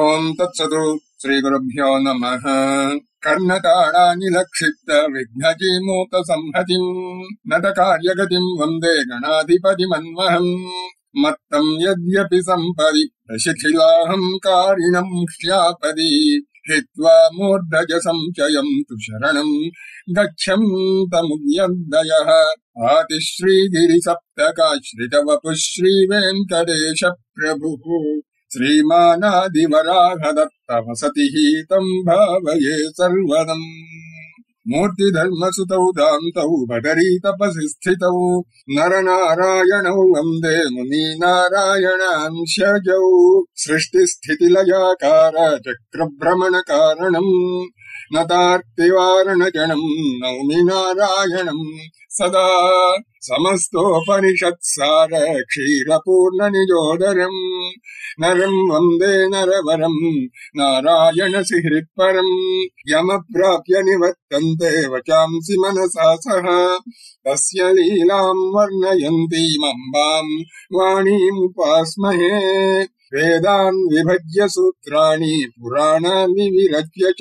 ఓం తత్సతు. శ్రీ గురుభ్యో నమః. కర్ణతాళానిలక్షిప్త విఘ్నజీమూత సంహతిం నట కార్యగతిం వందే గణాధిపతిమన్మహం. మత్తం యద్యపి సంపది ప్రశిథిలాహం కారిణం శ్యాపది హిత్వా మూర్ధజ సంచయం తు శరణం గచ్చంతముద్యద్దయః. ఆతిశ్రీగిరి సప్తకాశ్రిత వపుః శ్రీ వెంకటేశ ప్రభుః. శ్రీమానాదివరాహదత్త వసతి తం భావయే సర్వదం. మూర్తిధర్మసుతౌ దాంతౌ బదరీ తపసి స్థితౌ నరనారాయణౌ వందే మునీనారాయణాంశజౌ. సృష్టిస్థితిలయాకార చక్రభ్రమణ కారణం నతార్తివారణజనం నౌమి నారాయణం సదా. సమస్తోపనిషత్సార క్షీరపూర్ణ నిజోదరం నరం వందే నరవరం నారాయణ సిహృత్పరం. యమప్రాప్య నివర్తంతే వచాంసి మనసా సహ తస్య లీలాం వర్ణయంతీమంబాం వాణీముపాస్మహే. వేదాన్ విభజ్య సూత్రాణి పురాణాని విరచ్య చ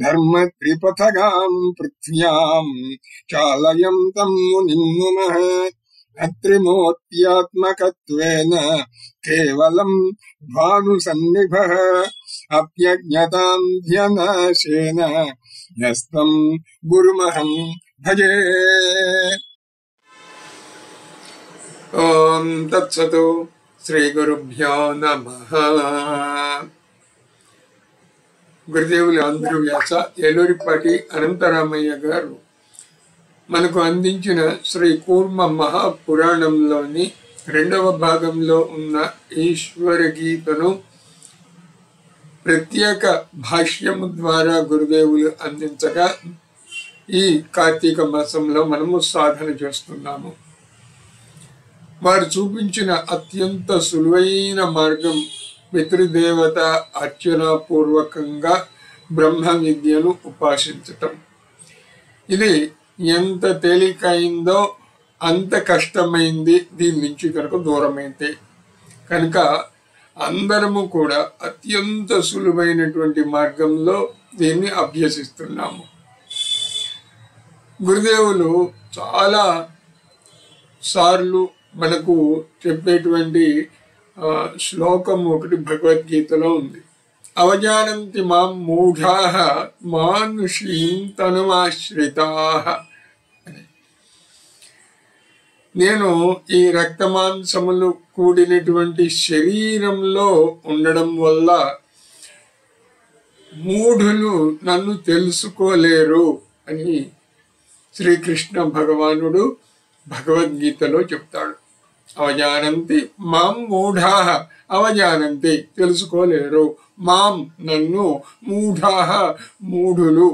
ధర్మ త్రిపథగాం పృథ్వ్యాం చాలయంతం మునిం నుమః. అత్రిమూర్త్యాత్మకత్వేన కేవలం భానుసన్నిభః అప్యజ్ఞతాం ధ్యనాశేన యస్తం గురుమహం భజే. ఓం తత్సతు. శ్రీ గురుభ్యో నమః. గురుదేవులు ఆంధ్రవ్యాస ఏలూరిపాటి అనంతరామయ్య గారు మనకు అందించిన శ్రీ కూర్మ మహాపురాణంలోని 2వ భాగంలో ఉన్న ఈశ్వర గీతను ప్రత్యేక భాష్యము ద్వారా గురుదేవులు అందించగా ఈ కార్తీక మాసంలో మనము సాధన చేస్తున్నాము. వారు చూపించిన అత్యంత సులువైన మార్గం పితృదేవత అర్చనా పూర్వకంగా బ్రహ్మ విద్యను ఉపాసించటం. ఇది ఎంత తేలికైందో అంత కష్టమైంది దీని నుంచి కనుక దూరమైతే. కనుక అందరము కూడా అత్యంత సులువైనటువంటి మార్గంలో దీన్ని అభ్యసిస్తున్నాము. గురుదేవులు చాలా సార్లు మనకు చెప్పేటువంటి శ్లోకం ఒకటి భగవద్గీతలో ఉంది. అవజానంతి మాం మూఢాః మానుషీం తనుమాశ్రితాః అని. నేను ఈ రక్తమాంసములు కూడినటువంటి శరీరంలో ఉండడం వల్ల మూఢులు నన్ను తెలుసుకోలేరు అని శ్రీకృష్ణ భగవానుడు భగవద్గీతలో చెప్తాడు. అవజానంతి మాం మూఢాః, అవజానంతి తెలుసుకోలేరు, మాం నన్ను, మూఢాః మూఢులు,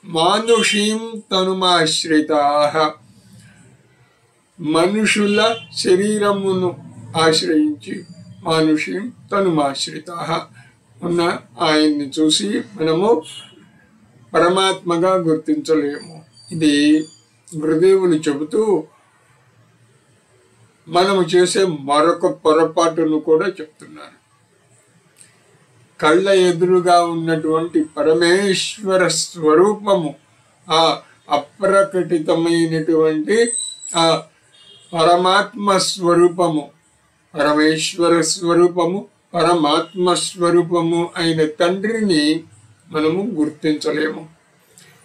మానుషీం తనుమాశ్రితాః మనుషుల శరీరమును ఆశ్రయించి, మానుషీం తనుమాశ్రితాః ఉన్న ఆయన్ని చూసి మనము పరమాత్మగా గుర్తించలేము. ఇది గురుదేవులు చెబుతూ మనము చేసే మరొక పొరపాటును కూడా చెప్తున్నారు. కళ్ళ ఎదురుగా ఉన్నటువంటి పరమేశ్వర స్వరూపము, ఆ అప్రకటితమైనటువంటి ఆ పరమాత్మ స్వరూపము, పరమేశ్వర స్వరూపము, పరమాత్మ స్వరూపము అయిన తండ్రిని మనము గుర్తించలేము.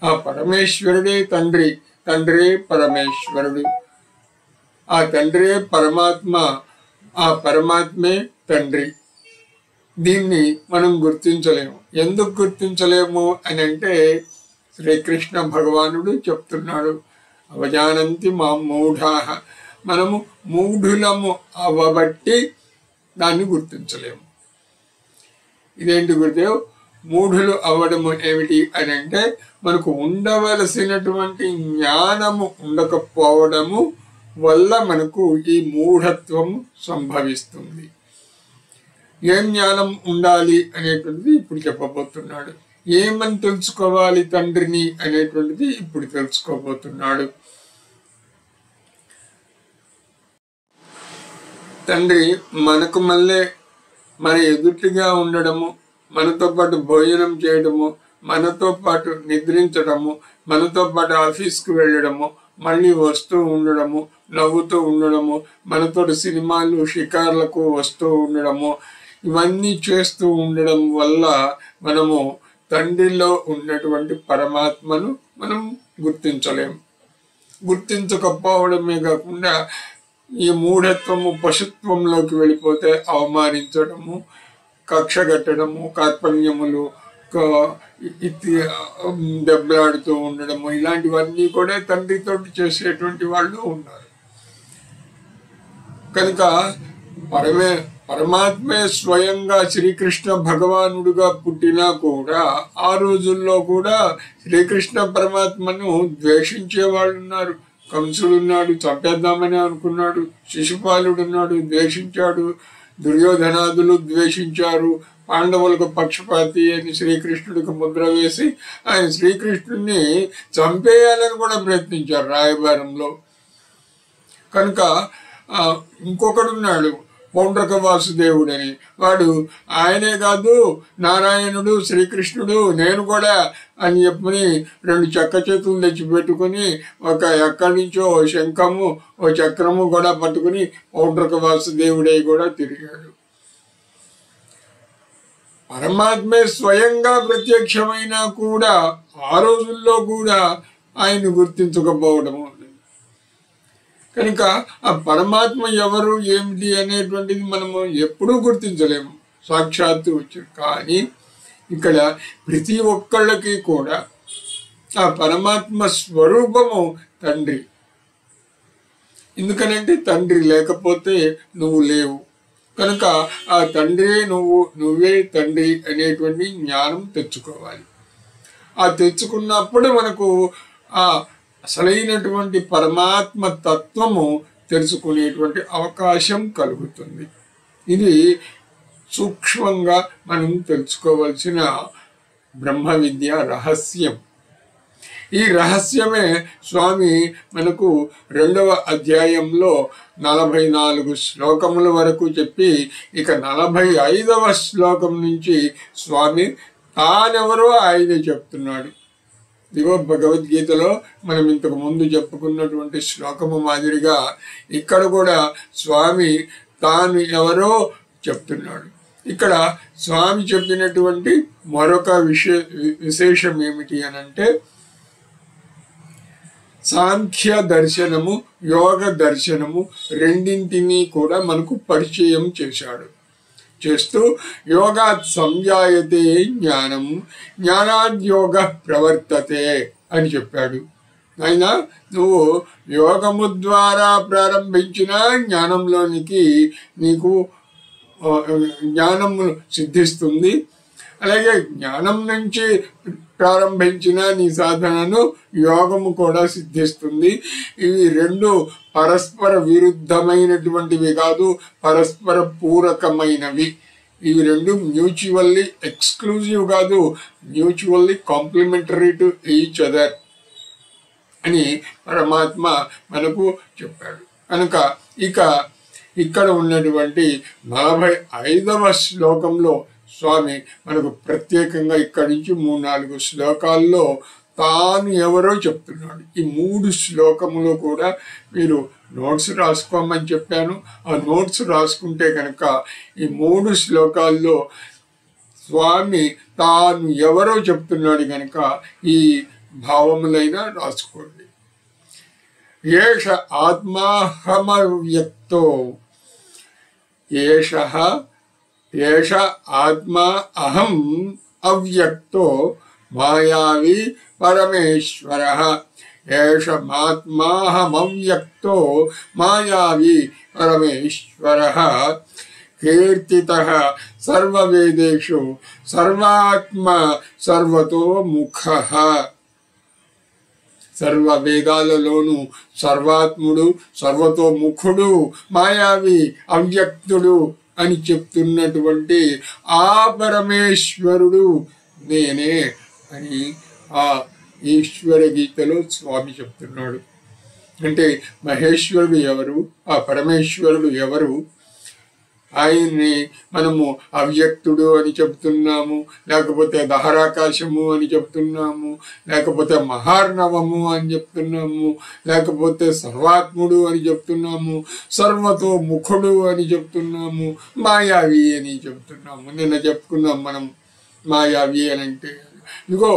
ఆ పరమేశ్వరుడే తండ్రి, తండ్రే పరమేశ్వరుడు, ఆ తండ్రే పరమాత్మ, ఆ పరమాత్మే తండ్రి. దీన్ని మనం గుర్తించలేము. ఎందుకు గుర్తించలేము అని అంటే శ్రీకృష్ణ భగవానుడు చెప్తున్నాడు, అవజానంతి మా మూఢాః. మనము మూఢులము అవ్వబట్టి దాన్ని గుర్తించలేము. ఇదేంటి గురుదేవ్, మూఢులు అవ్వడము ఏమిటి అని అంటే మనకు ఉండవలసినటువంటి జ్ఞానము ఉండకపోవడము వల్ల మనకు ఈ మూఢత్వము సంభవిస్తుంది. ఏం జ్ఞానం ఉండాలి అనేటువంటిది ఇప్పుడు చెప్పబోతున్నాడు. ఏమని తెలుసుకోవాలి తండ్రిని అనేటువంటిది ఇప్పుడు తెలుసుకోబోతున్నాడు. తండ్రి మనకు మళ్ళీ మన ఎదుటిగా ఉండడము, మనతో పాటు భోజనం చేయడము, మనతో పాటు నిద్రించడము, మనతో పాటు ఆఫీస్కి వెళ్ళడము, మళ్ళీ వస్తూ ఉండడము, నవ్వుతూ ఉండడము, మనతో సినిమాలు షికార్లకు వస్తూ ఉండడము, ఇవన్నీ చేస్తూ ఉండడం వల్ల మనము తండ్రిలో ఉన్నటువంటి పరమాత్మను మనం గుర్తించలేము. గుర్తించకపోవడమే కాకుండా ఈ మూఢత్వము పశుత్వంలోకి వెళ్ళిపోతే అవమానించడము, కక్ష కట్టడము, కార్పణ్యములు, దెబ్బలాడుతూ ఉండడము, ఇలాంటివన్నీ కూడా తండ్రితోటి చేసేటువంటి వాళ్ళు ఉన్నారు. కనుక పరమాత్మే స్వయంగా శ్రీకృష్ణ భగవానుడుగా పుట్టినా కూడా ఆ రోజుల్లో కూడా శ్రీకృష్ణ పరమాత్మను ద్వేషించే వాళ్ళు ఉన్నారు. కంసుడున్నాడు, చంపేద్దామని అనుకున్నాడు. శిశుపాలుడున్నాడు, ద్వేషించాడు. దుర్యోధనాదులు ద్వేషించారు. పాండవులకు పక్షపాతి అని శ్రీకృష్ణుడికి ముద్ర వేసి ఆయన శ్రీకృష్ణుడిని చంపేయాలని కూడా ప్రయత్నించారు రాయబారంలో. కనుక ఇంకొకడున్నాడు పౌండ్రక వాసుదేవుడని, వాడు ఆయనే కాదు నారాయణుడు, శ్రీకృష్ణుడు, నేను కూడా అని చెప్పని 2 చెక్క చేతులు తెచ్చిపెట్టుకుని ఎక్కడి నుంచో ఓ శంఖము ఓ చక్రము కూడా పట్టుకుని పౌండ్రక వాసుదేవుడై కూడా తిరిగాడు. పరమాత్మే స్వయంగా ప్రత్యక్షమైనా కూడా ఆ రోజుల్లో కూడా ఆయన్ని గుర్తించకపోవడము. కనుక ఆ పరమాత్మ ఎవరు ఏమిటి అనేటువంటిది మనము ఎప్పుడూ గుర్తించలేము, సాక్షాత్తు వచ్చారు. కానీ ఇక్కడ ప్రతి ఒక్కళ్ళకి కూడా ఆ పరమాత్మ స్వరూపము తండ్రి. ఎందుకనంటే తండ్రి లేకపోతే నువ్వు లేవు. కనుక ఆ తండ్రే నువ్వే తండ్రి అనేటువంటి జ్ఞానం తెచ్చుకోవాలి. ఆ తెచ్చుకున్నప్పుడు మనకు ఆ అసలైనటువంటి పరమాత్మ తత్వము తెలుసుకునేటువంటి అవకాశం కలుగుతుంది. ఇది సూక్ష్మంగా మనం తెలుసుకోవాల్సిన బ్రహ్మ విద్య రహస్యం. ఈ రహస్యమే స్వామి మనకు 2వ అధ్యాయంలో 44 శ్లోకముల వరకు చెప్పి, ఇక 45వ శ్లోకం నుంచి స్వామి తానెవరో ఆయనే చెప్తున్నాడు. ఇదిగో భగవద్గీతలో మనం ఇంతకు ముందు చెప్పుకున్నటువంటి శ్లోకము మాదిరిగా ఇక్కడ కూడా స్వామి తాను ఎవరో చెప్తున్నాడు. ఇక్కడ స్వామి చెప్పినటువంటి మరొక విశేషం ఏమిటి అనంటే, సాంఖ్య దర్శనము, యోగ దర్శనము రెండింటినీ కూడా మనకు పరిచయం చేశాడు. చేస్తూ యోగాత్ సంజాయతే జ్ఞానం, జ్ఞానాద్యోగ ప్రవర్తతే అని చెప్పాడు. అయినా నువ్వు యోగము ద్వారా ప్రారంభించిన జ్ఞానంలోనికి నీకు జ్ఞానము సిద్ధిస్తుంది. అలాగే జ్ఞానం నుంచి ప్రారంభించిన నీ సాధనను యోగము కూడా సిద్ధిస్తుంది. ఇవి 2 పరస్పర విరుద్ధమైనటువంటివి కాదు, పరస్పర పూరకమైనవి. ఇవి 2 మ్యూచువల్లీ ఎక్స్క్లూజివ్ కాదు, mutually complementary to each other అని పరమాత్మ మనకు చెప్పాడు. కనుక ఇక్కడ ఉన్నటువంటి 45వ శ్లోకంలో స్వామి మనకు ప్రత్యేకంగా ఇక్కడి నుంచి 3-4 శ్లోకాల్లో తాను ఎవరో చెప్తున్నాడు. ఈ 3 శ్లోకములో కూడా మీరు నోట్స్ రాసుకోమని చెప్పాను. ఆ నోట్స్ రాసుకుంటే కనుక ఈ 3 శ్లోకాల్లో స్వామి తాను ఎవరో చెప్తున్నాడు కనుక ఈ భావములైనా రాసుకోండి. ఏష ఆత్మాహమవ్యక్తో, ఏష ఆత్మా అహం అవ్యక్తో మాయావి పరమేశ్వరః. ఏషమాత్మాహమవ్యక్తో మాయావి పరమేశ్వరః. కీర్తితః సర్వవేదేషు సర్వాత్మ సర్వతో ముఖః. సర్వ వేదాలలోనూ సర్వాత్ముడు, సర్వతో ముఖుడు, మాయావి, అవ్యక్తుడు అని చెప్తున్నటువంటి ఆ పరమేశ్వరుడు నేనే అని ఆ ఈశ్వర గీతలో స్వామి చెప్తున్నాడు. అంటే మహేశ్వరుడు ఎవరు, ఆ పరమేశ్వరుడు ఎవరు? ఆయన్ని మనము అవ్యక్తుడు అని చెప్తున్నాము, లేకపోతే దహరాకాశము అని చెప్తున్నాము, లేకపోతే మహార్ణవము అని చెప్తున్నాము, లేకపోతే సర్వాత్ముడు అని చెప్తున్నాము, సర్వతో ముఖుడు అని చెప్తున్నాము, మాయావి అని చెప్తున్నాము. నిన్న చెప్పుకున్నాం మనం మాయావి అని అంటే. ఇదిగో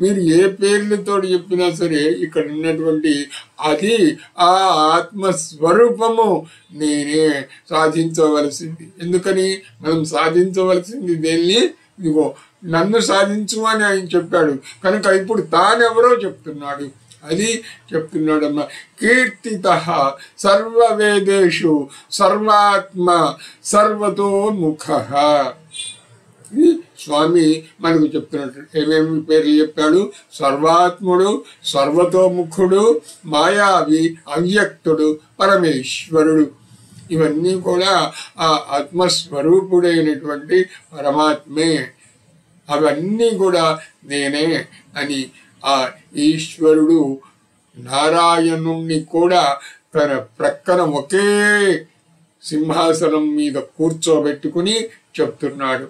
మీరు ఏ పేర్లతో చెప్పినా సరే ఇక్కడ ఉన్నటువంటి అది ఆ ఆత్మస్వరూపము నేనే సాధించవలసింది. ఎందుకని మనం సాధించవలసింది దేన్ని? ఇదిగో నన్ను సాధించు అని ఆయన చెప్పాడు కనుక ఇప్పుడు తానెవరో చెప్తున్నాడు. అది చెప్తున్నాడమ్మా. కీర్తిత సర్వవేదేషు సర్వాత్మ సర్వతోముఖ. స్వామి మనకు చెప్తున్నట్టు ఏమేమి పేర్లు చెప్పాడు? సర్వాత్ముడు, సర్వతోముఖుడు, మాయావి, అవ్యక్తుడు, పరమేశ్వరుడు. ఇవన్నీ కూడా ఆ ఆత్మస్వరూపుడైనటువంటి పరమాత్మే. అవన్నీ కూడా నేనే అని ఆ ఈశ్వరుడు నారాయణుణ్ణి కూడా తన ప్రక్కన ఒకే సింహాసనం మీద కూర్చోబెట్టుకుని చెప్తున్నాడు.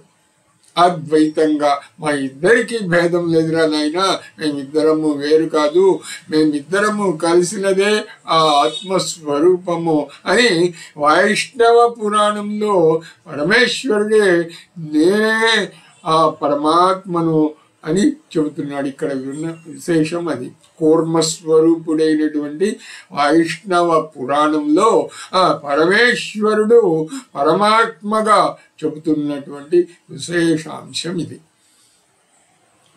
అద్వైతంగా మా ఇద్దరికి భేదం లేదురా నాయనా, మేమిద్దరము వేరు కాదు, మేమిద్దరము కలిసినదే ఆ ఆత్మస్వరూపము అని వైష్ణవ పురాణంలో పరమేశ్వరుడే నేనే ఆ పరమాత్మను అని చెబుతున్నాడు. ఇక్కడ ఉన్న విశేషం అది. కూర్మస్వరూపుడైనటువంటి వైష్ణవ పురాణంలో ఆ పరమేశ్వరుడు పరమాత్మగా చెబుతున్నటువంటి విశేషాంశం ఇది.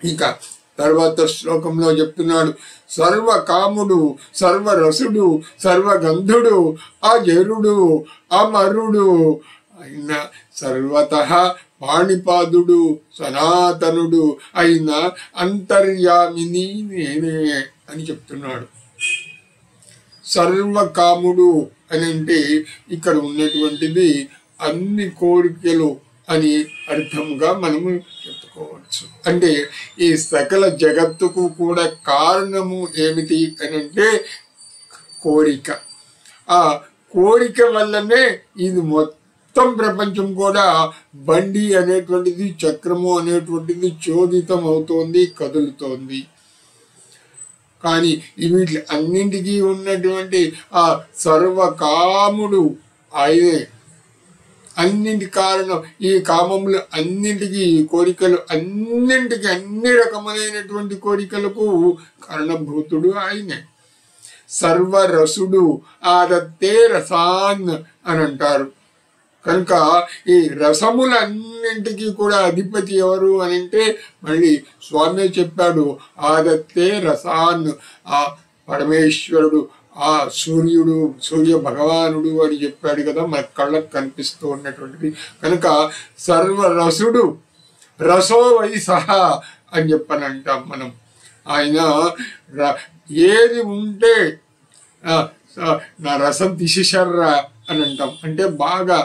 ఇక తర్వాత శ్లోకంలో చెప్తున్నాడు, సర్వకాముడు, సర్వరసుడు, సర్వగంధుడు, అజరుడు, అమరుడు అయిన సర్వతః పాణిపాదుడు, సనాతనుడు అయిన అంతర్యామిని నేనే అని చెప్తున్నాడు. సర్వకాముడు అని అంటే ఇక్కడ ఉన్నటువంటిది అన్ని కోరికలు అని అర్థంగా మనము చెప్పుకోవచ్చు. అంటే ఈ సకల జగత్తుకు కూడా కారణము ఏమిటి అని అంటే కోరిక. ఆ కోరిక వల్లనే ఇది మొత్తం ప్రపంచం కూడా బండి అనేటువంటిది, చక్రము అనేటువంటిది చోదితం అవుతోంది, కదులుతోంది. కానీ వీటి అన్నింటికీ ఉన్నటువంటి ఆ సర్వకాముడు ఆయనే. అన్నింటి కారణం ఈ కామములు అన్నింటికి, ఈ కోరికలు అన్నింటికి, అన్ని రకమైనటువంటి కోరికలకు కారణభూతుడు ఆయనే. సర్వరసుడు, ఆదత్తే రసాన్ అని అంటారు. కనుక ఈ రసములన్నింటికి కూడా అధిపతి ఎవరు అని అంటే మళ్ళీ స్వామి చెప్పాడు, ఆదత్తే రసాన్. ఆ పరమేశ్వరుడు, ఆ సూర్యుడు, సూర్య భగవానుడు అని చెప్పాడు కదా, మన కళ్ళకు కనిపిస్తూ ఉన్నటువంటిది. కనుక సర్వరసుడు, రసో వై సహా అని చెప్పని అంటాం మనం. ఆయన ఏది ఉంటే నా రసం తీసేశారా అని అంటాం. అంటే బాగా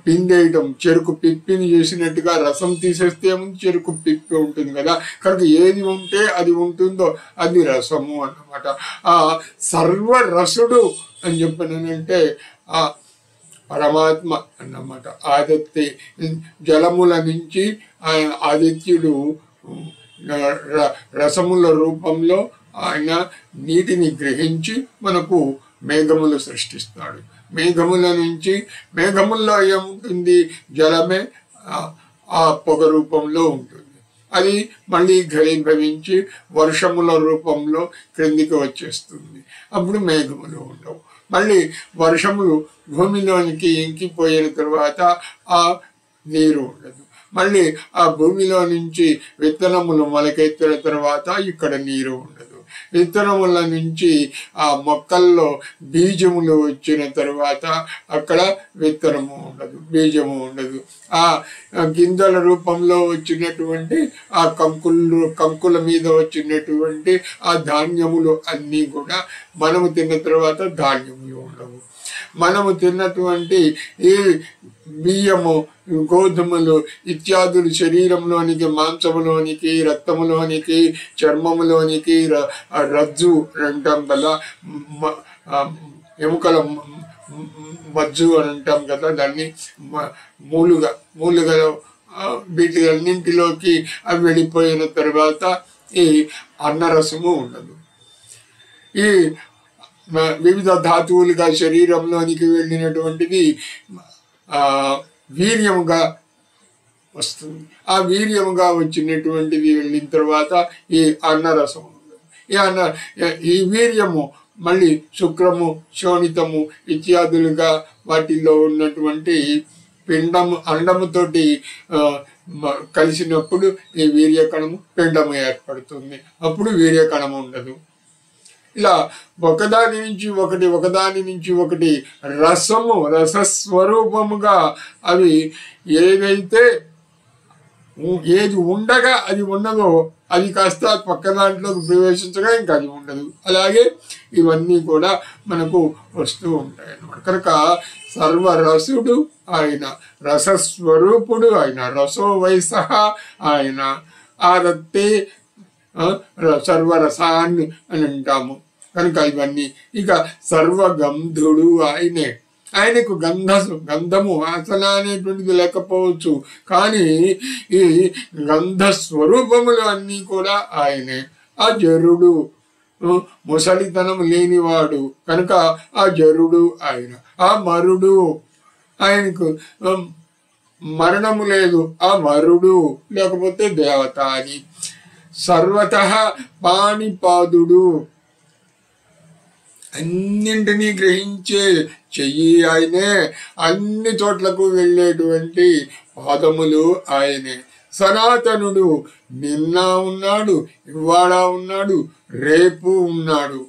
పిండేయటం, చెరుకు పిప్పిని చేసినట్టుగా రసం తీసేస్తే చెరుకు పిప్పి ఉంటుంది కదా. కనుక ఏది ఉంటే అది ఉంటుందో అది రసము అన్నమాట. ఆ సర్వరసుడు అని చెప్పనంటే ఆ పరమాత్మ అన్నమాట. ఆదిత్య జలముల నుంచి ఆదిత్యుడు రసముల రూపంలో ఆయన నీటిని గ్రహించి మనకు మేఘములు సృష్టిస్తాడు. మేఘముల నుంచి, మేఘముల్లో ఏముంటుంది? జలమే ఆ పొగ రూపంలో ఉంటుంది. అది మళ్ళీ ఘనీభవించి వర్షముల రూపంలో క్రిందికి వచ్చేస్తుంది. అప్పుడు మేఘములు ఉండవు. మళ్ళీ వర్షములు భూమిలోనికి ఇంకిపోయిన తర్వాత ఆ నీరు ఉండదు. మళ్ళీ ఆ భూమిలో నుంచి విత్తనములు మొలకెత్తిన తర్వాత ఇక్కడ నీరు ఉండదు. విత్తనముల నుంచి ఆ మొక్కల్లో బీజములు వచ్చిన తర్వాత అక్కడ విత్తనము ఉండదు, బీజము ఉండదు. ఆ గింజల రూపంలో వచ్చినటువంటి ఆ కంకుల మీద వచ్చినటువంటి ఆ ధాన్యములు అన్నీ కూడా మనము తిన్న తర్వాత ధాన్యములు ఉండవు. మనము తిన్నటువంటి ఈ బియ్యము, గోధుమలు ఇత్యాదులు శరీరంలోనికి, మాంసములోనికి, రక్తములోనికి, చర్మములోనికి, రజ్జు అంటాం కదా, ఎముకల మజ్జు అని అంటాం కదా, దాన్ని మూలుగా వీటిలన్నింటిలోకి అవి వెళ్ళిపోయిన తర్వాత ఈ అన్నరసము ఉండదు. ఈ వివిధ ధాతువులుగా శరీరంలోనికి వెళ్ళినటువంటిది వీర్యముగా వస్తుంది. ఆ వీర్యముగా వచ్చినటువంటిది వెళ్ళిన తర్వాత ఈ అన్నరసం ఉండదు. ఈ వీర్యము మళ్ళీ శుక్రము, శోణితము ఇత్యాదులుగా వాటిల్లో ఉన్నటువంటి అండముతోటి కలిసినప్పుడు ఈ వీర్యకణము పిండము ఏర్పడుతుంది. అప్పుడు వీర్యకణము ఉండదు. ఇలా ఒకదాని నుంచి ఒకటి రసస్వరూపముగా అవి ఏది ఉండగా అది ఉన్నదో అది కాస్త పక్క దాంట్లోకి ప్రవేశించగా ఇంకా అది ఉండదు. అలాగే ఇవన్నీ కూడా మనకు వస్తూ ఉంటాయి అన్నమాట. కనుక సర్వరసుడు ఆయన, రసస్వరూపుడు ఆయన, రసో వయస ఆయన, ఆరత్తే సర్వరసాన్ని అని అంటాము. కనుక ఇవన్నీ ఇక సర్వగంధుడు ఆయనే. ఆయనకు గంధము వాసన అనేటువంటిది లేకపోవచ్చు, కానీ ఈ గంధ స్వరూపములు అన్నీ కూడా ఆయనే. ఆ జరుడు ముసలితనం లేనివాడు కనుక ఆ జరుడు ఆయన. ఆ మరుడు ఆయనకు మరణము లేదు, ఆ మరుడు లేకపోతే దేవత అని. సర్వతః పాణిపాదుడు అన్నింటినీ గ్రహించే చెయ్యి ఆయనే. అన్ని చోట్లకు వెళ్ళేటువంటి పాదములు ఆయనే. సనాతనుడు నిన్న ఉన్నాడు, ఇవాళ ఉన్నాడు, రేపు ఉన్నాడు.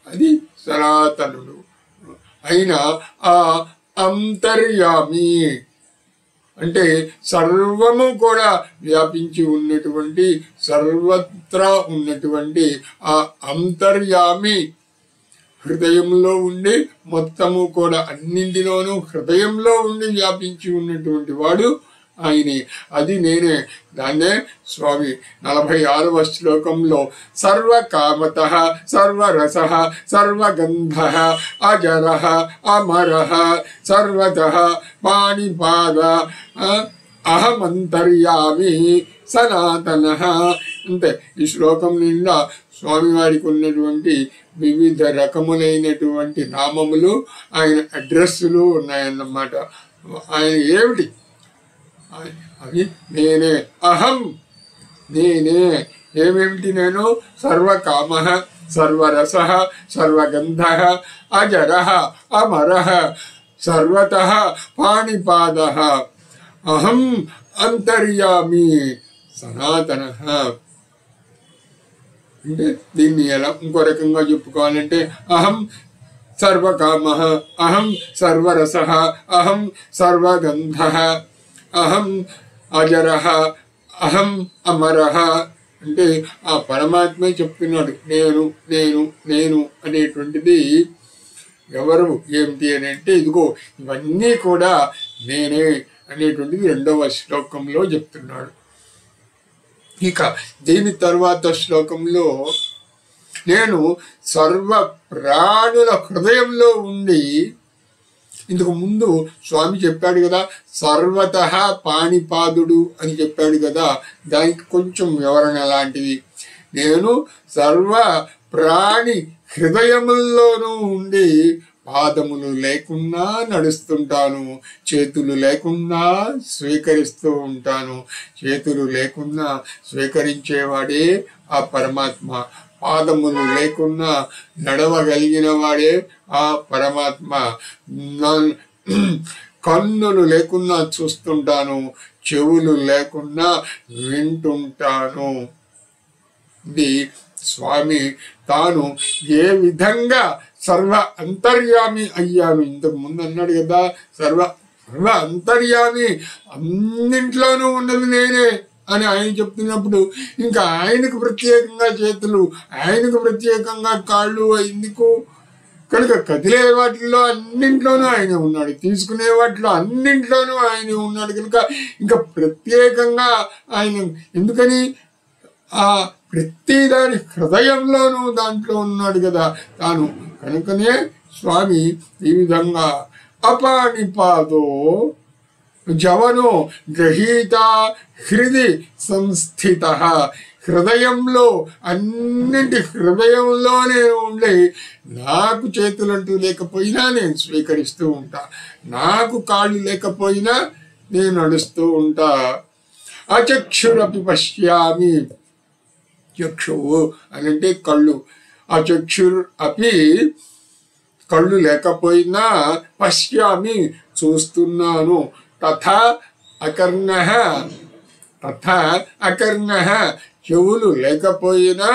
అది సనాతనుడు అయిన ఆ అంతర్యామి అంటే సర్వము కూడా వ్యాపించి ఉన్నటువంటి, సర్వత్రా ఉన్నటువంటి ఆ అంతర్యామి హృదయంలో ఉండి మొత్తము కూడా అన్నింటిలోనూ హృదయంలో ఉండి వ్యాపించి ఉన్నటువంటి వాడు ఆయనే. అది నేనే. దాన్నే స్వామి 46వ శ్లోకంలో సర్వకామతః సర్వరసః సర్వగంధః అజరః అమరః సర్వతః పాణిపాద అహమంతర్యామి సనాతనః. అంతే. ఈ శ్లోకం నిండా స్వామివారికి ఉన్నటువంటి వివిధ రకములైనటువంటి నామములు, ఆయన అడ్రస్సులు ఉన్నాయన్నమాట. ఆయన ఏమిటి? అవి నేనే. అహం నేనే. ఏమేమిటి నేను? సర్వకామః సర్వరసః సర్వగంధః అజరః అమరః సర్వతః పాణిపాదః అహం అంతర్యామి సనాతనః. అంటే దీన్ని ఎలా ఇంకో రకంగా చెప్పుకోవాలంటే అహం సర్వకామః అహం సర్వరసః అహం సర్వగంధః అహం అజరః అహం అమరః. అంటే ఆ పరమాత్మే చెప్తున్నాడు నేను నేను నేను అనేటువంటిది. ఎవరు ఏమిటి అని అంటే ఇదిగో ఇవన్నీ కూడా నేనే అనేటువంటిది 2వ శ్లోకంలో చెప్తున్నాడు. ఇక దీని తర్వాత శ్లోకంలో నేను సర్వ ప్రాణుల హృదయంలో ఉండి, ఇందుకు ముందు స్వామి చెప్పాడు కదా సర్వతః పాణిపాదుడు అని చెప్పాడు కదా, దానికి కొంచెం వివరణ లాంటిది. నేను సర్వ ప్రాణి హృదయముల్లోనూ ఉండి పాదములు లేకున్నా నడుస్తుంటాను, చేతులు లేకున్నా స్వీకరిస్తూ ఉంటాను. చేతులు లేకున్నా స్వీకరించేవాడే ఆ పరమాత్మ. పాదములు లేకున్నా నడవగలిగిన వాడే ఆ పరమాత్మ. కన్నులు లేకున్నా చూస్తుంటాను, చెవులు లేకున్నా వింటుంటాను. ఇది స్వామి తాను ఏ విధంగా సర్వ అంతర్యామి అయ్యాను. ఇంతకు ముందు అన్నాడు కదా సర్వ అంతర్యామి, అన్నింట్లోనూ ఉన్నది నేనే అని ఆయన చెప్తున్నప్పుడు ఇంకా ఆయనకు ప్రత్యేకంగా చేతులు, ఆయనకు ప్రత్యేకంగా కాళ్ళు ఎందుకు? కనుక కదిలే వాటిల్లో అన్నింట్లోనూ ఆయన ఉన్నాడు, తీసుకునే వాటిలో అన్నింట్లోనూ ఆయన ఉన్నాడు. కనుక ఇంకా ప్రత్యేకంగా ఆయన ఎందుకని? ఆ ప్రతి దాని హృదయంలోనూ దాంట్లో ఉన్నాడు కదా తాను. కనుకనే స్వామి ఈ విధంగా అపానిపాదో జవనో గ్రహీత హృది సంస్థిత. హృదయంలో, అన్నింటి హృదయంలోనే ఉండి నాకు చేతులంటూ లేకపోయినా నేను స్వీకరిస్తూ ఉంటా, నాకు కాళ్ళు లేకపోయినా నేను నడుస్తూ ఉంటా. అచక్షురపి పశ్యామి. చక్షువు అని అంటే కళ్ళు. అచక్షుర్ అపి కళ్ళు లేకపోయినా పశ్యామి చూస్తున్నాను. తథా అకర్ణః, తథా అకర్ణః చెవులు లేకపోయినా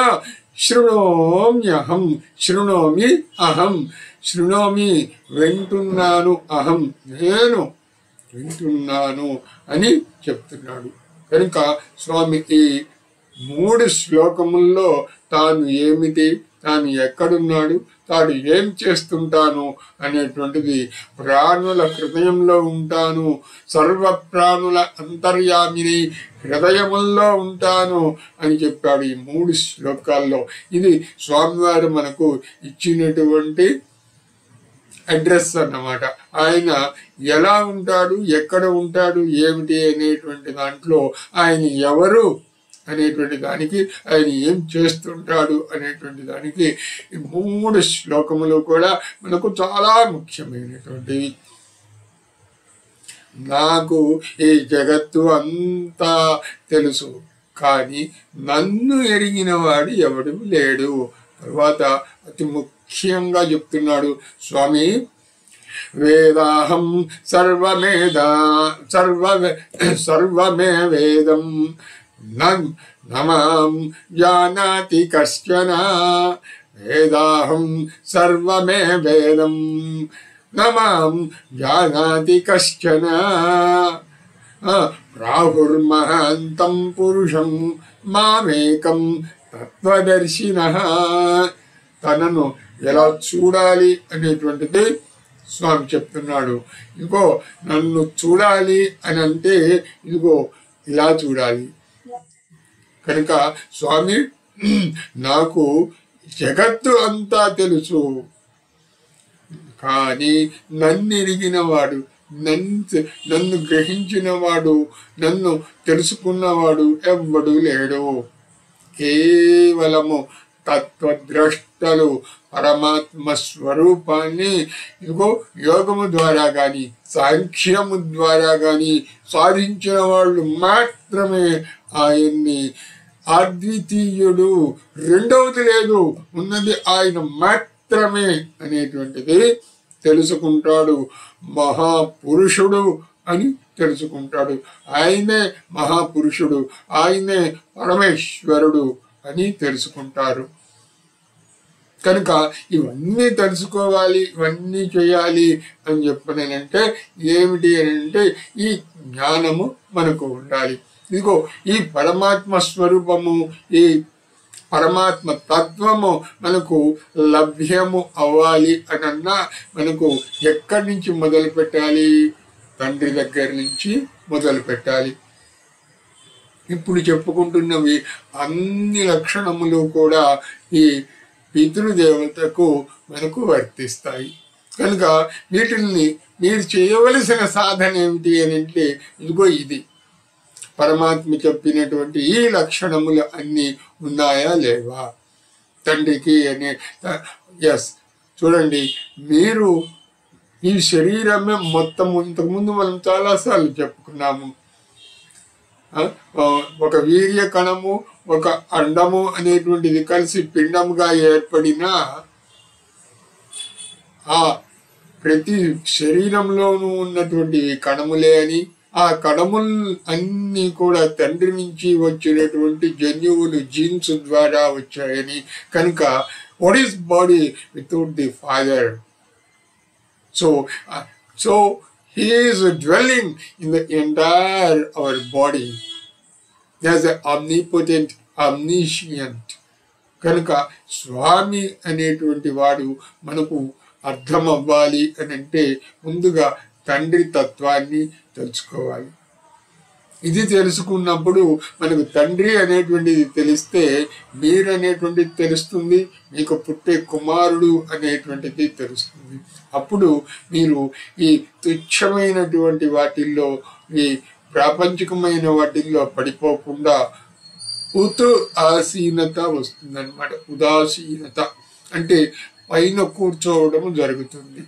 శృణోమ్యహం, శృణోమి అహం, శృణోమి వింటున్నాను, అహం నేను వింటున్నాను అని చెప్తున్నాడు. కనుక స్వామి ఈ 3 శ్లోకముల్లో తాను ఏమిటి, తాను ఎక్కడున్నాడు, తాను ఏం చేస్తుంటాను అనేటువంటిది, ప్రాణుల హృదయంలో ఉంటాను, సర్వ ప్రాణుల అంతర్యామిని హృదయముల్లో ఉంటాను అని చెప్పాడు ఈ 3 శ్లోకాల్లో. ఇది స్వామివారు మనకు ఇచ్చినటువంటి అడ్రస్ అన్నమాట. ఆయన ఎలా ఉంటాడు, ఎక్కడ ఉంటాడు, ఏమిటి అనేటువంటి దాంట్లో ఆయన ఎవరు అనేటువంటి దానికి, ఆయన ఏం చేస్తుంటాడు అనేటువంటి దానికి ఈ 3 శ్లోకములు కూడా మనకు చాలా ముఖ్యమైనటువంటివి. నాకు ఈ జగత్తు అంతా తెలుసు, కానీ నన్ను ఎరిగిన వాడు ఎవడు లేడు. తర్వాత అతి ముఖ్యంగా చెప్తున్నాడు స్వామి, వేదాహం సర్వమే వేదం నమాం జానాతి కశ్చన. వేదాహం సర్వమే వేదం నమాం జానాతి కశ్చన. ప్రాహుర్మహాంతం పురుషం మామేకం తత్వదర్శినః. తనను ఎలా చూడాలి అనేటువంటిది స్వామి చెప్తున్నాడు. ఇదిగో నన్ను చూడాలి అని అంటే ఇదిగో ఇలా చూడాలి. కనుక స్వామి నాకు జగత్తు అంతా తెలుసు, కానీ నన్ను ఎరిగినవాడు, నన్ను గ్రహించినవాడు, నన్ను తెలుసుకున్నవాడు ఎవ్వడు లేడు. కేవలము తత్వద్రష్టలు పరమాత్మ స్వరూపాన్ని ఇదిగో యోగము ద్వారా కానీ సాంఖ్యము ద్వారా కానీ సాధించిన వాళ్ళు మాత్రమే ఆయన్ని అద్వితీయుడు, రెండవది లేదు, ఉన్నది ఆయన మాత్రమే అనేటువంటిది తెలుసుకుంటాడు. మహాపురుషుడు అని తెలుసుకుంటాడు. ఆయనే మహాపురుషుడు, ఆయనే పరమేశ్వరుడు అని తెలుసుకుంటారు. కనుక ఇవన్నీ తెలుసుకోవాలి, ఇవన్నీ చేయాలి అని చెప్పనేనంటే ఏమిటి అని అంటే ఈ జ్ఞానము మనకు ఉండాలి. ఇదిగో ఈ పరమాత్మ స్వరూపము, ఈ పరమాత్మ తత్వము మనకు లభ్యము అవ్వాలి అనన్నా మనకు ఎక్కడి నుంచి మొదలు పెట్టాలి? తండ్రి దగ్గర నుంచి మొదలు పెట్టాలి. ఇప్పుడు చెప్పుకుంటున్నవి అన్ని లక్షణములు కూడా ఈ పితృదేవతకు మనకు వర్తిస్తాయి. కనుక వీటిని మీరు చేయవలసిన సాధన ఏమిటి అని అంటే ఇదిగో ఇది పరమాత్మ చెప్పినటువంటి ఈ లక్షణములు అన్నీ ఉన్నాయా లేవా తండ్రికి అనే. ఎస్, చూడండి, మీరు ఈ శరీరమే మొత్తము, ఇంతకుముందు మనం చాలాసార్లు చెప్పుకున్నాము, ఒక వీర్య కణము ఒక అండము అనేటువంటిది కలిసి పిండముగా ఏర్పడిన ఆ ప్రతి శరీరంలోనూ ఉన్నటువంటి కణములే అని, ఆ కణములు అన్నీ కూడా తండ్రి నుంచి వచ్చినటువంటి జన్యువులు జీన్స్ ద్వారా వచ్చాయని. కనుక what is body without the father? So he is dwelling in the entire our body as an omnipotent, omniscient. కనుక స్వామి అనేటువంటి వాడు మనకు అర్థం అవ్వాలి అని అంటే ముందుగా తండ్రి తత్వాన్ని తెలుసుకోవాలి. ఇది తెలుసుకున్నప్పుడు మనకు తండ్రి అనేటువంటిది తెలిస్తే మీరు అనేటువంటిది తెలుస్తుంది, మీకు పుట్టే కుమారుడు అనేటువంటిది తెలుస్తుంది. అప్పుడు మీరు ఈ తుచ్చమైనటువంటి వాటిల్లో, ఈ ప్రాపంచికమైన వాటిల్లో పడిపోకుండా ఆసీనత వస్తుందన్నమాట. ఉదాసీనత అంటే పైన కూర్చోవడం జరుగుతుంది.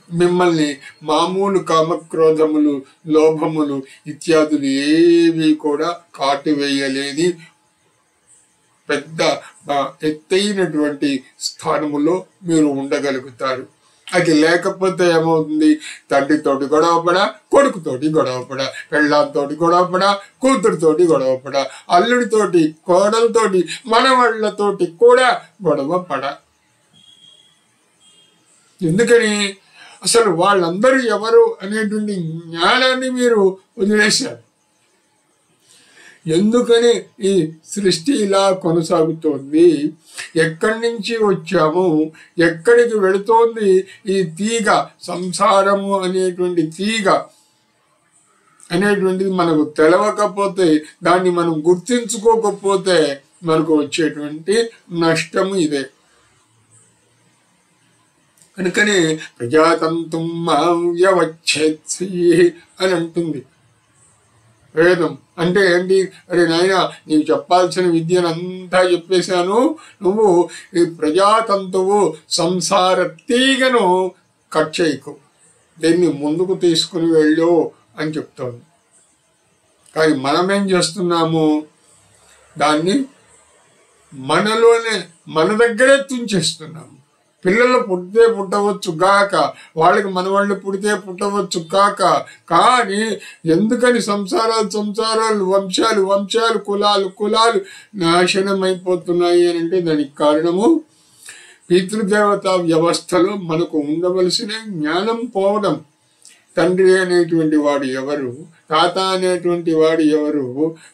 మిమ్మల్ని మామూలు కామక్రోధములు, లోభములు ఇత్యాదులు ఏవి కూడా కాటువేయలేని పెద్ద ఎత్తైనటువంటి స్థానములో మీరు ఉండగలుగుతారు. అది లేకపోతే ఏమవుతుంది? తండ్రితోటి గొడవపడా, కొడుకుతోటి గొడవపడా, పెళ్ళాంతోటి గొడవపడా, కూతురుతోటి గొడవపడా, అల్లుడితోటి, కోడలతోటి, మనవాళ్లతోటి కూడా గొడవపడా. ఎందుకని? అసలు వాళ్ళందరూ ఎవరు అనేటువంటి జ్ఞానాన్ని మీరు వదిలేశారు. ఎందుకని ఈ సృష్టి ఇలా కొనసాగుతోంది? ఎక్కడి నుంచి వచ్చాము, ఎక్కడికి వెళుతోంది ఈ తీగ? సంసారము అనేటువంటి తీగ అనేటువంటిది మనకు తెలవకపోతే, దాన్ని మనం గుర్తించుకోకపోతే మనకు వచ్చేటువంటి నష్టము ఇదే. కనుకనే ప్రజాతంతుం మాం వ్యవచ్ఛేత్సి అని అంటుంది వేదం. అంటే ఏంటి? అరే నాయన, నీకు చెప్పాల్సిన విద్యనంతా చెప్పేశాను, నువ్వు ఈ ప్రజాతంతువు సంసార తీగను కట్ చేయకు, దీన్ని ముందుకు తీసుకుని వెళ్ళు అని చెప్తోంది. కానీ మనమేం చేస్తున్నాము? దాన్ని మనలోనే, మన దగ్గరే తుంచేస్తున్నాము. పిల్లలు పుడితే పుట్టవచ్చు గాక, వాళ్ళకి మనవాళ్ళు పుడితే పుట్టవచ్చు కాక, కానీ ఎందుకని సంసారాలు, వంశాలు, కులాలు నాశనం అయిపోతున్నాయి అని అంటే దానికి కారణము పితృదేవతా వ్యవస్థలో మనకు ఉండవలసిన జ్ఞానం పోవడం. తండ్రి అనేటువంటి వాడు ఎవరు, తాత అనేటువంటి వాడు ఎవరు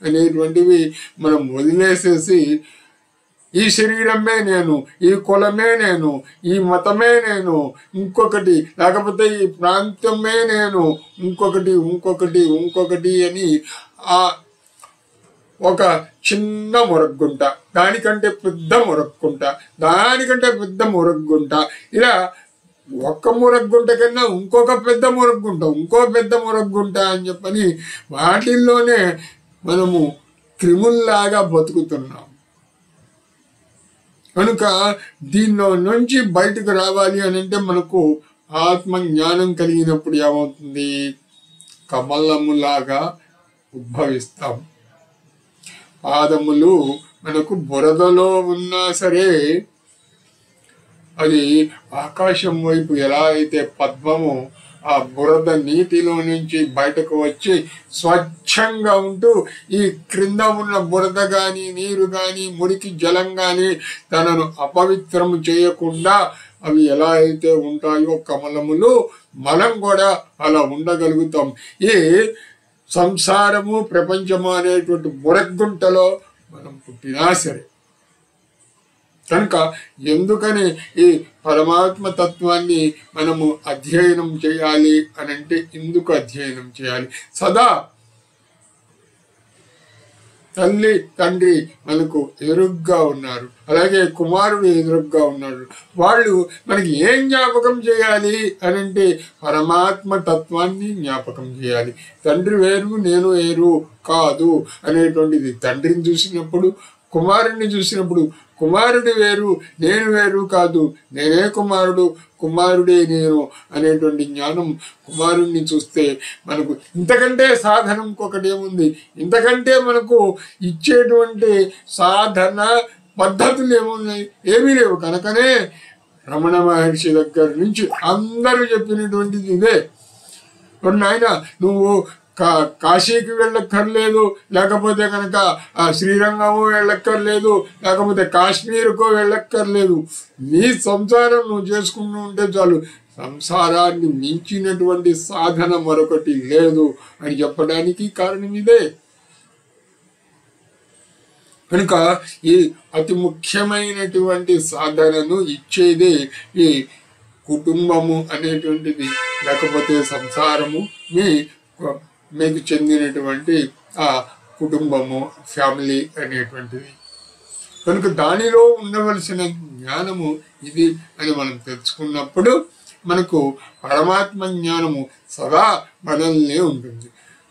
అనేటువంటివి మనం వదిలేసేసి ఈ శరీరమే నేను, ఈ కులమే నేను, ఈ మతమే నేను, ఇంకొకటి లేకపోతే ఈ ప్రాంతమే నేను, ఇంకొకటి అని ఆ ఒక చిన్న మురగ్గుంట, దానికంటే పెద్ద మురగ్గుంట, ఇలా ఒక్క మురగ్గుంట కన్నా ఇంకొక పెద్ద మురగ్గుంట అని చెప్పని వాటిల్లోనే మనము క్రిముల్లాగా బతుకుతున్నాం. కనుక దీనిలో నుంచి బయటకు రావాలి అని అంటే మనకు ఆత్మ జ్ఞానం కలిగినప్పుడు ఏమవుతుంది? కమలములాగా ఉద్భవిస్తాం. పాదములు మనకు బురదలో ఉన్నా సరే, అది ఆకాశం వైపు ఎలా అయితే పద్మము ఆ బురద నీటిలో నుంచి బయటకు వచ్చి స్వచ్ఛంగా ఉంటూ ఈ క్రింద ఉన్న బురద కానీ, నీరు కానీ, మురికి జలం కానీ తనను అపవిత్రము చేయకుండా అవి ఎలా అయితే ఉంటాయో కమలములు, మనం కూడా అలా ఉండగలుగుతాం. ఈ సంసారము, ప్రపంచము అనేటువంటి మురగ్గుంటలో మనం పుట్టినా సరే. కనుక ఎందుకని ఈ పరమాత్మ తత్వాన్ని మనము అధ్యయనం చేయాలి అని అంటే, ఎందుకు అధ్యయనం చేయాలి? సదా తల్లి తండ్రి మనకు ఎదురుగ్గా ఉన్నారు, అలాగే కుమారుడు ఎదురుగ్గా ఉన్నాడు. వాళ్ళు మనకి ఏం జ్ఞాపకం చేయాలి అని అంటే, పరమాత్మ తత్వాన్ని జ్ఞాపకం చేయాలి. తండ్రి వేరు, నేను వేరు కాదు అనేటువంటిది తండ్రిని చూసినప్పుడు, కుమారుడిని చూసినప్పుడు కుమారుడు వేరు, నేను వేరు కాదు, నేనే కుమారుడు, కుమారుడే నేను అనేటువంటి జ్ఞానం కుమారుడిని చూస్తే మనకు ఇంతకంటే సాధనం ఇంకొకటి ఏముంది? ఇంతకంటే మనకు ఇచ్చేటువంటి సాధన పద్ధతులు ఏమున్నాయి? ఏమీ లేవు. కనుకనే రమణ మహర్షి దగ్గర నుంచి అందరూ చెప్పినటువంటిది ఇదే. నాయన, నువ్వు కాశీకి వెళ్ళక్కర్లేదు, లేకపోతే కనుక శ్రీరంగము వెళ్ళక్కర్లేదు, లేకపోతే కాశ్మీర్కో వెళ్ళక్కర్లేదు. నీ సంసారం నువ్వు చేసుకుంటూ ఉంటే చాలు. సంసారాన్ని మించినటువంటి సాధన మరొకటి లేదు అని చెప్పడానికి కారణం ఇదే. కనుక ఈ అతి ముఖ్యమైనటువంటి సాధనను ఇచ్చేదే ఈ కుటుంబము అనేటువంటిది, లేకపోతే సంసారము. మీకు చెందినటువంటి ఆ కుటుంబము, ఫ్యామిలీ అనేటువంటిది. కనుక దానిలో ఉండవలసిన జ్ఞానము ఇది అని మనం తెలుసుకున్నప్పుడు మనకు పరమాత్మ జ్ఞానము సదా మనల్నే ఉంటుంది.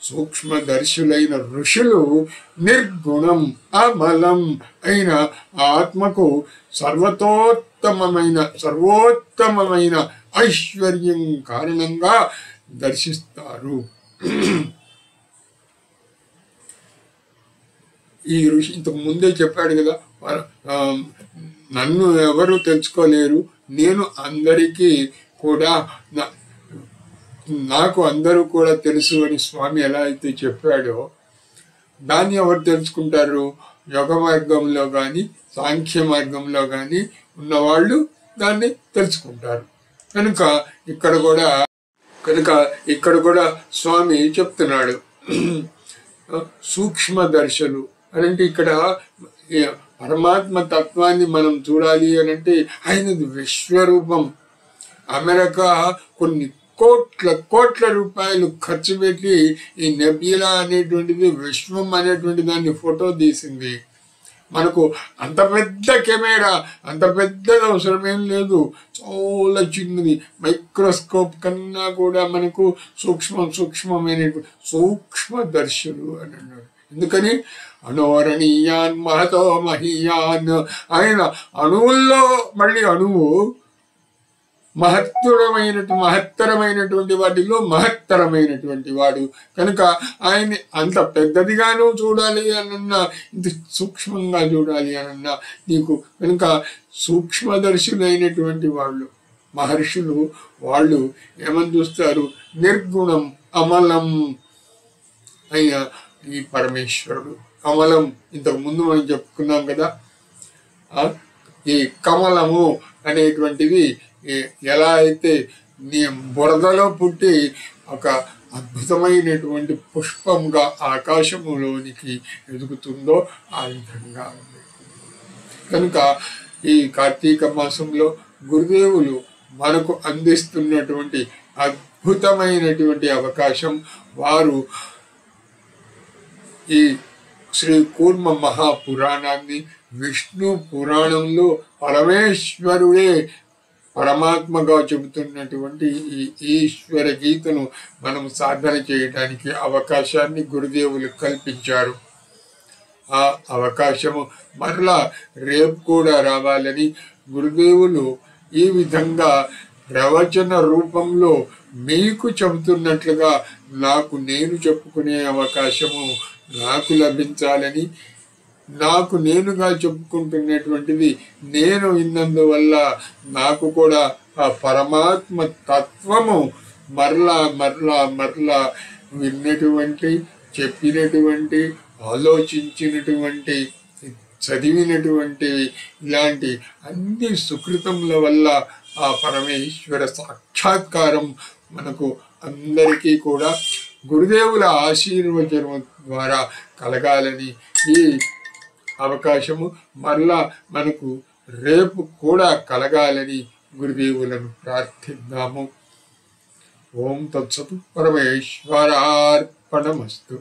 సూక్ష్మదర్శులైన ఋషులు నిర్గుణం అమలం అయిన ఆత్మకు సర్వోత్తమమైన ఐశ్వర్యం కారణంగా దర్శిస్తారు. ఈ ఋషి ఇంతకు ముందే చెప్పాడు కదా, నన్ను ఎవరు తెలుసుకోలేరు, నేను అందరికీ కూడా నాకు అందరూ కూడా తెలుసు అని స్వామి ఎలా అయితే చెప్పాడో దాన్ని ఎవరు తెలుసుకుంటారు? యోగ మార్గంలో కానీ సాంఖ్య మార్గంలో కానీ ఉన్నవాళ్ళు దాన్ని తెలుసుకుంటారు. కనుక ఇక్కడ కూడా స్వామి చెప్తున్నాడు సూక్ష్మదర్శులు అనంటే ఇక్కడ పరమాత్మ తత్వాన్ని మనం చూడాలి అనంటే ఆయనది విశ్వరూపం. అమెరికా కొన్ని కోట్ల రూపాయలు ఖర్చు పెట్టి ఈ నెబ్యులా అనేటువంటిది విశ్వం అనేటువంటి దాన్ని ఫోటో తీసింది. మనకు అంత పెద్ద కెమెరా, అంత పెద్దది అవసరమేం లేదు, చాలా చిన్నది, మైక్రోస్కోప్ కన్నా కూడా మనకు సూక్ష్మమైనటువంటి సూక్ష్మదర్శులు అని అన్నాడు. ఎందుకని? అణోరణీయాన్ మహతో మహీయాన్, ఆయన అణువుల్లో మళ్ళీ అణువు మహత్తరమైనటువంటి వాటిలో మహత్తరమైనటువంటి వాడు. కనుక ఆయన్ని అంత పెద్దదిగాను చూడాలి అనన్నా, ఇంత సూక్ష్మంగా చూడాలి అనన్నా నీకు కనుక సూక్ష్మదర్శులైనటువంటి వాళ్ళు మహర్షులు వాళ్ళు ఏమని చూస్తారు? నిర్గుణం అమలం అయిన ఈ పరమేశ్వరుడు. కమలం ఇంతకు ముందు మనం చెప్పుకున్నాం కదా, ఈ కమలము అనేటువంటిది ఎలా అయితే నీ బురదలో పుట్టి ఒక అద్భుతమైనటువంటి పుష్పంగా ఆకాశములోనికి ఎదుగుతుందో ఆ విధంగా ఉంది. కనుక ఈ కార్తీక మాసంలో గురుదేవులు మనకు అందిస్తున్నటువంటి అద్భుతమైనటువంటి అవకాశం. వారు ఈ శ్రీ కూర్మ మహాపురాణాన్ని, విష్ణు పురాణంలో పరమేశ్వరుడే పరమాత్మగా చెబుతున్నటువంటి ఈ ఈశ్వర గీతను మనం సాధన చేయడానికి అవకాశాన్ని గురుదేవులు కల్పించారు. ఆ అవకాశము మరలా రేపు కూడా రావాలని గురుదేవులు ఈ విధంగా ప్రవచన రూపంలో మీకు చెబుతున్నట్లుగా నేను చెప్పుకునే అవకాశము నాకు లభించాలని, నాకు నేనుగా చెప్పుకుంటున్నటువంటిది నేను విన్నందువల్ల నాకు కూడా ఆ పరమాత్మ తత్వము మరలా విన్నటువంటి, చెప్పినటువంటి, ఆలోచించినటువంటి, చదివినటువంటి ఇలాంటి అన్ని సుకృతముల వల్ల ఆ పరమేశ్వర సాక్షాత్కారం మనకు అందరికీ కూడా గురుదేవుల ఆశీర్వచనం ద్వారా కలగాలని ఈ అవకాశము మరలా మనకు రేపు కూడా కలగాలని గురుదేవులను ప్రార్థిద్దాము. ఓం తత్సతు. పరమేశ్వరార్పణమస్తు.